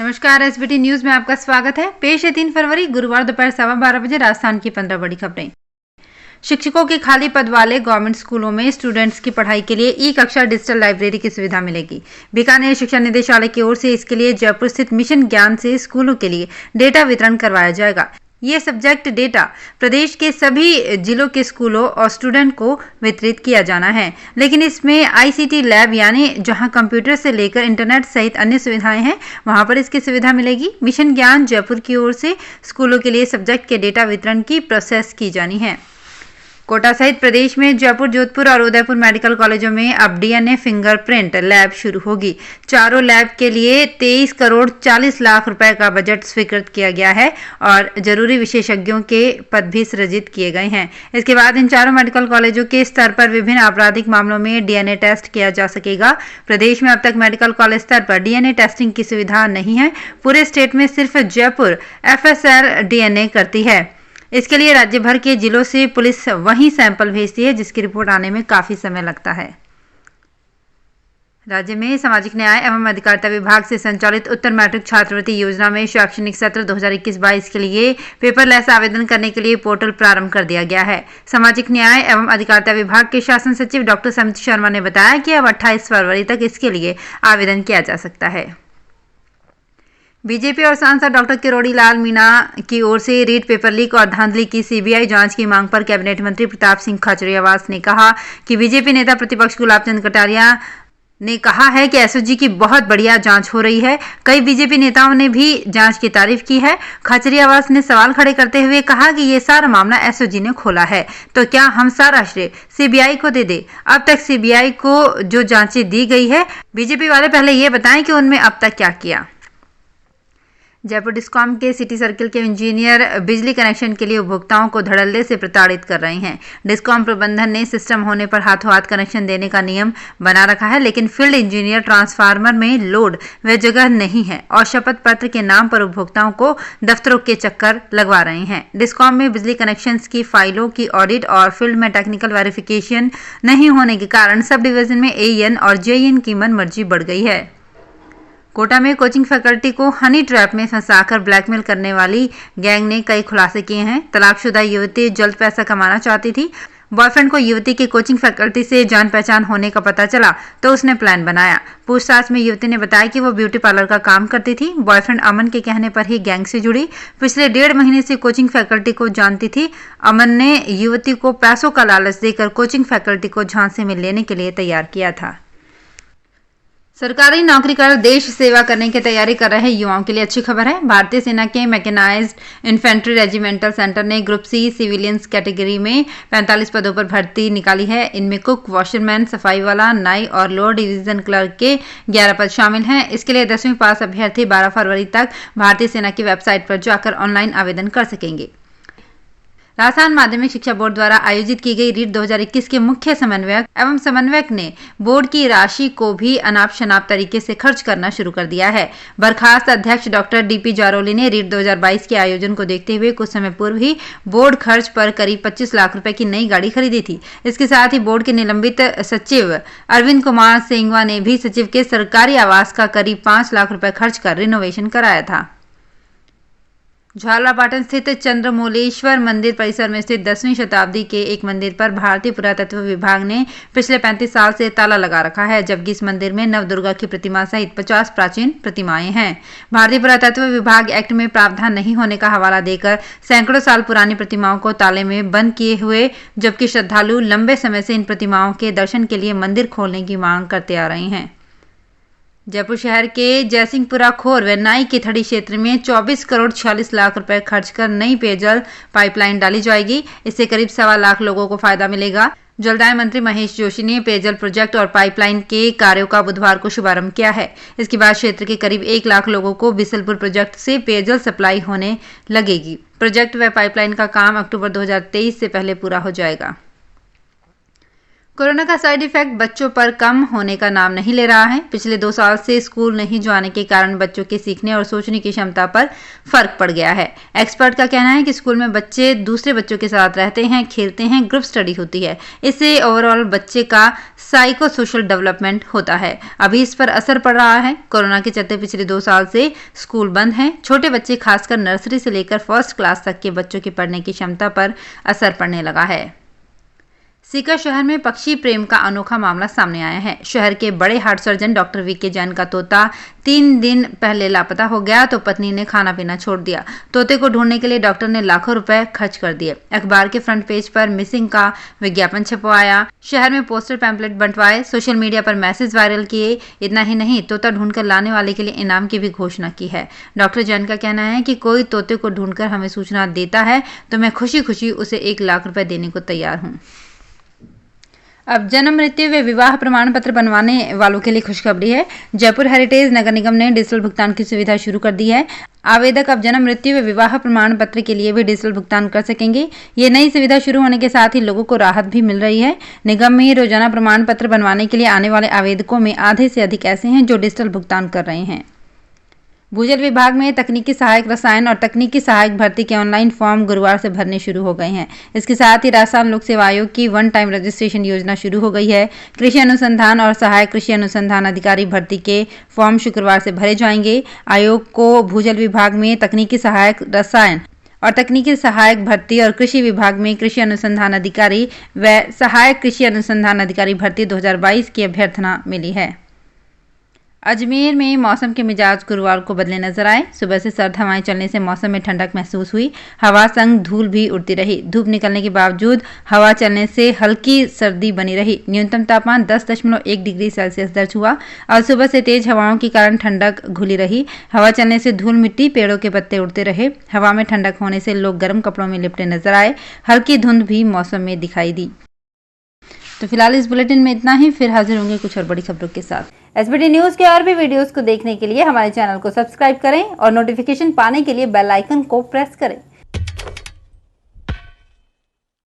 नमस्कार, SBT news में आपका स्वागत है। पेश है 3 फरवरी गुरुवार दोपहर 12:15 बजे राजस्थान की 15 बड़ी खबरें। शिक्षकों के खाली पद वाले गवर्नमेंट स्कूलों में स्टूडेंट्स की पढ़ाई के लिए ई कक्षा डिजिटल लाइब्रेरी की सुविधा मिलेगी। बीकानेर शिक्षा निदेशालय की ओर से इसके लिए जयपुर स्थित मिशन ज्ञान से स्कूलों के लिए डेटा वितरण करवाया जाएगा। ये सब्जेक्ट डेटा प्रदेश के सभी जिलों के स्कूलों और स्टूडेंट को वितरित किया जाना है, लेकिन इसमें आईसीटी लैब यानी जहां कंप्यूटर से लेकर इंटरनेट सहित अन्य सुविधाएं हैं, वहां पर इसकी सुविधा मिलेगी। मिशन ज्ञान जयपुर की ओर से स्कूलों के लिए सब्जेक्ट के डेटा वितरण की प्रोसेस की जानी है। कोटा सहित प्रदेश में जयपुर, जोधपुर और उदयपुर मेडिकल कॉलेजों में अब डीएनए फिंगरप्रिंट लैब शुरू होगी। चारों लैब के लिए 23 करोड़ 40 लाख रुपए का बजट स्वीकृत किया गया है और जरूरी विशेषज्ञों के पद भी सृजित किए गए हैं। इसके बाद इन चारों मेडिकल कॉलेजों के स्तर पर विभिन्न आपराधिक मामलों में डीएनए टेस्ट किया जा सकेगा। प्रदेश में अब तक मेडिकल कॉलेज स्तर पर डीएनए टेस्टिंग की सुविधा नहीं है। पूरे स्टेट में सिर्फ जयपुर एफएसएल डीएनए करती है। इसके लिए राज्य भर के जिलों से पुलिस वहीं सैंपल भेजती है, जिसकी रिपोर्ट आने में काफी समय लगता है। राज्य में सामाजिक न्याय एवं अधिकारिता विभाग से संचालित उत्तर मैट्रिक छात्रवृत्ति योजना में शैक्षणिक सत्र 2021-22 के लिए पेपरलेस आवेदन करने के लिए पोर्टल प्रारंभ कर दिया गया है। सामाजिक न्याय एवं अधिकारिता विभाग के शासन सचिव डॉक्टर समित शर्मा ने बताया कि अब 28 फरवरी तक इसके लिए आवेदन किया जा सकता है। बीजेपी और सांसद डॉक्टर किरोड़ी लाल मीणा की ओर से रीट पेपर लीक और धांधली की सीबीआई जांच की मांग पर कैबिनेट मंत्री प्रताप सिंह खाचरियावास ने कहा कि बीजेपी नेता प्रतिपक्ष गुलाब चंद कटारिया ने कहा है कि एसओजी की बहुत बढ़िया जांच हो रही है। कई बीजेपी नेताओं ने भी जांच की तारीफ की है। खाचरियावास ने सवाल खड़े करते हुए कहा कि ये सारा मामला एसओजी ने खोला है, तो क्या हम सारा श्रेय सीबीआई को दे दे? अब तक सीबीआई को जो जांचें दी गई है, बीजेपी वाले पहले ये बताएं कि उनमें अब तक क्या किया। जयपुर डिस्कॉम के सिटी सर्किल के इंजीनियर बिजली कनेक्शन के लिए उपभोक्ताओं को धड़ल्ले से प्रताड़ित कर रहे हैं। डिस्कॉम प्रबंधन ने सिस्टम होने पर हाथों हाथ कनेक्शन देने का नियम बना रखा है, लेकिन फील्ड इंजीनियर ट्रांसफार्मर में लोड व जगह नहीं है और शपथ पत्र के नाम पर उपभोक्ताओं को दफ्तरों के चक्कर लगवा रहे हैं। डिस्कॉम में बिजली कनेक्शन की फाइलों की ऑडिट और फील्ड में टेक्निकल वेरिफिकेशन नहीं होने के कारण सब डिवीजन में एईएन और जेईएन की मनमर्जी बढ़ गई है। कोटा में कोचिंग फैकल्टी को हनी ट्रैप में फंसाकर ब्लैकमेल करने वाली गैंग ने कई खुलासे किए हैं। तलाकशुदा युवती जल्द पैसा कमाना चाहती थी। बॉयफ्रेंड को युवती के कोचिंग फैकल्टी से जान पहचान होने का पता चला तो उसने प्लान बनाया। पूछताछ में युवती ने बताया कि वो ब्यूटी पार्लर का काम करती थी। बॉयफ्रेंड अमन के कहने पर ही गैंग से जुड़ी। पिछले 1.5 महीने से कोचिंग फैकल्टी को जानती थी। अमन ने युवती को पैसों का लालच देकर कोचिंग फैकल्टी को झांसे में लेने के लिए तैयार किया था। सरकारी नौकरी कर देश सेवा करने की तैयारी कर रहे युवाओं के लिए अच्छी खबर है। भारतीय सेना के मैकेनाइज्ड इन्फेंट्री रेजिमेंटल सेंटर ने ग्रुप सी सिविलियंस कैटेगरी में 45 पदों पर भर्ती निकाली है। इनमें कुक, वॉशरमैन, सफाई वाला, नाई और लोअर डिवीजन क्लर्क के 11 पद शामिल हैं। इसके लिए 10वीं पास अभ्यर्थी 12 फरवरी तक भारतीय सेना की वेबसाइट पर जाकर ऑनलाइन आवेदन कर सकेंगे। राजस्थान माध्यमिक शिक्षा बोर्ड द्वारा आयोजित की गई रीट 2021 के मुख्य समन्वयक एवं समन्वयक ने बोर्ड की राशि को भी अनाप शनाप तरीके से खर्च करना शुरू कर दिया है। बर्खास्त अध्यक्ष डॉक्टर डीपी जारोली ने रीट 2022 के आयोजन को देखते हुए कुछ समय पूर्व ही बोर्ड खर्च पर करीब 25 लाख रुपए की नई गाड़ी खरीदी थी। इसके साथ ही बोर्ड के निलंबित सचिव अरविंद कुमार सेंगवा ने भी सचिव के सरकारी आवास का करीब 5 लाख रुपए खर्च कर रिनोवेशन कराया था। झालरापाटन स्थित चंद्रमौलेश्वर मंदिर परिसर में स्थित 10वीं शताब्दी के एक मंदिर पर भारतीय पुरातत्व विभाग ने पिछले 35 साल से ताला लगा रखा है, जबकि इस मंदिर में नवदुर्गा की प्रतिमा सहित 50 प्राचीन प्रतिमाएं हैं। भारतीय पुरातत्व विभाग एक्ट में प्रावधान नहीं होने का हवाला देकर सैकड़ों साल पुरानी प्रतिमाओं को ताले में बंद किए हुए, जबकि श्रद्धालु लंबे समय से इन प्रतिमाओं के दर्शन के लिए मंदिर खोलने की मांग करते आ रहे हैं। जयपुर शहर के जयसिंहपुरा खोर व नाई की थड़ी क्षेत्र में 24 करोड़ 46 लाख रुपए खर्च कर नई पेयजल पाइपलाइन डाली जाएगी। इससे करीब 1.25 लाख लोगों को फायदा मिलेगा। जलदाय मंत्री महेश जोशी ने पेयजल प्रोजेक्ट और पाइपलाइन के कार्यों का बुधवार को शुभारंभ किया है। इसके बाद क्षेत्र के करीब 1 लाख लोगों को बिसलपुर प्रोजेक्ट से पेयजल सप्लाई होने लगेगी। प्रोजेक्ट व पाइपलाइन का काम अक्टूबर 2023 से पहले पूरा हो जाएगा। कोरोना का साइड इफेक्ट बच्चों पर कम होने का नाम नहीं ले रहा है। पिछले 2 साल से स्कूल नहीं जाने के कारण बच्चों के सीखने और सोचने की क्षमता पर फर्क पड़ गया है। एक्सपर्ट का कहना है कि स्कूल में बच्चे दूसरे बच्चों के साथ रहते हैं, खेलते हैं, ग्रुप स्टडी होती है। इससे ओवरऑल बच्चे का साइको सोशल डेवलपमेंट होता है। अभी इस पर असर पड़ रहा है। कोरोना के चलते पिछले 2 साल से स्कूल बंद हैं। छोटे बच्चे खासकर नर्सरी से लेकर फर्स्ट क्लास तक के बच्चों की पढ़ने की क्षमता पर असर पड़ने लगा है। सीकर शहर में पक्षी प्रेम का अनोखा मामला सामने आया है। शहर के बड़े heart surgeon doctor VK Jain का तोता 3 दिन पहले लापता हो गया तो पत्नी ने खाना पीना छोड़ दिया। तोते को ढूंढने के लिए डॉक्टर ने लाखों रुपए खर्च कर दिए। अखबार के फ्रंट पेज पर मिसिंग का विज्ञापन छपवाया, शहर में पोस्टर पैम्पलेट बंटवाए, सोशल मीडिया पर मैसेज वायरल किए। इतना ही नहीं, तोता ढूंढकर लाने वाले के लिए इनाम की भी घोषणा की है। डॉक्टर जैन का कहना है कि कोई तोते को ढूंढकर हमें सूचना देता है तो मैं खुशी खुशी उसे 1 लाख रुपए देने को तैयार हूँ। अब जन्म, मृत्यु व विवाह प्रमाण पत्र बनवाने वालों के लिए खुशखबरी है। जयपुर हेरिटेज नगर निगम ने डिजिटल भुगतान की सुविधा शुरू कर दी है। आवेदक अब जन्म, मृत्यु व विवाह प्रमाण पत्र के लिए भी डिजिटल भुगतान कर सकेंगे। ये नई सुविधा शुरू होने के साथ ही लोगों को राहत भी मिल रही है। निगम में रोजाना प्रमाण पत्र बनवाने के लिए आने वाले आवेदकों में आधे से अधिक ऐसे हैं जो डिजिटल भुगतान कर रहे हैं। भूजल विभाग में तकनीकी सहायक रसायन और तकनीकी सहायक भर्ती के ऑनलाइन फॉर्म गुरुवार से भरने शुरू हो गए हैं। इसके साथ ही राजस्थान लोक सेवा आयोग की 1 टाइम रजिस्ट्रेशन योजना शुरू हो गई है। कृषि अनुसंधान और सहायक कृषि अनुसंधान अधिकारी भर्ती के फॉर्म शुक्रवार से भरे जाएंगे। आयोग को भूजल विभाग में तकनीकी सहायक रसायन और तकनीकी सहायक भर्ती और कृषि विभाग में कृषि अनुसंधान अधिकारी व सहायक कृषि अनुसंधान अधिकारी भर्ती 2022 की अभ्यर्थना मिली है। अजमेर में मौसम के मिजाज गुरुवार को बदले नजर आए। सुबह से सर्द हवाएं चलने से मौसम में ठंडक महसूस हुई। हवा संग धूल भी उड़ती रही। धूप निकलने के बावजूद हवा चलने से हल्की सर्दी बनी रही। न्यूनतम तापमान 10.1 डिग्री सेल्सियस दर्ज हुआ और सुबह से तेज हवाओं के कारण ठंडक घुली रही। हवा चलने से धूल मिट्टी, पेड़ों के पत्ते उड़ते रहे। हवा में ठंडक होने से लोग गर्म कपड़ों में लिपटे नजर आए। हल्की धुंध भी मौसम में दिखाई दी। तो फिलहाल इस बुलेटिन में इतना ही। फिर हाजिर होंगे कुछ और बड़ी खबरों के साथ। एसबीटी न्यूज के और भी वीडियोस को देखने के लिए हमारे चैनल को सब्सक्राइब करें और नोटिफिकेशन पाने के लिए बेल आइकन को प्रेस करें।